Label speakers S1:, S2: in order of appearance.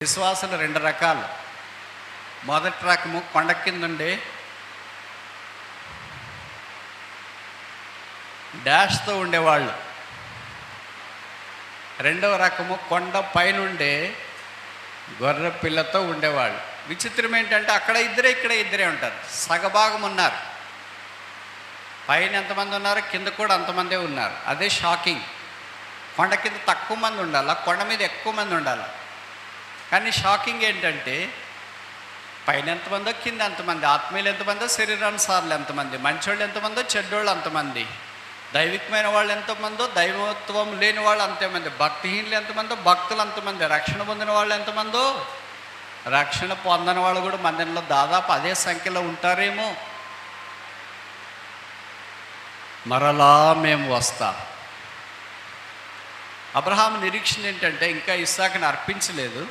S1: విశ్వాసులు రెండు రకాలు. మొదటి రకము కొండ కిందుండే డాష్తో ఉండేవాళ్ళు. రెండవ రకము కొండ పైనుండే గొర్రె పిల్లతో ఉండేవాళ్ళు. విచిత్రం ఏంటంటే అక్కడ ఇద్దరే ఇక్కడ ఇద్దరే ఉంటారు. సగభాగం ఉన్నారు. పైన ఎంతమంది ఉన్నారు, కింద కూడా అంతమందే ఉన్నారు. అదే షాకింగ్. కొండ కింద తక్కువ మంది ఉండాలి, కొండ మీద ఎక్కువ మంది ఉండాలి. కానీ షాకింగ్ ఏంటంటే పైన ఎంతమందో కింద ఎంతమంది, ఆత్మీయులు ఎంతమందో, శరీరానుసారులు ఎంతమంది, మంచోళ్ళు ఎంతమందో, చెడ్డోళ్ళు అంతమంది, దైవికమైన వాళ్ళు ఎంతమందో, దైవత్వం లేని వాళ్ళు అంతమంది, భక్తిహీనులు ఎంతమందో, భక్తులు అంతమంది, రక్షణ పొందిన వాళ్ళు ఎంతమందో, రక్షణ పొందని వాళ్ళు కూడా మందిరంలో దాదాపు అదే సంఖ్యలో ఉంటారేమో. మరలా మేము వస్తాం. అబ్రహాము నిరీక్షణ ఏంటంటే ఇంకా ఇస్సాకుని అర్పించలేదు.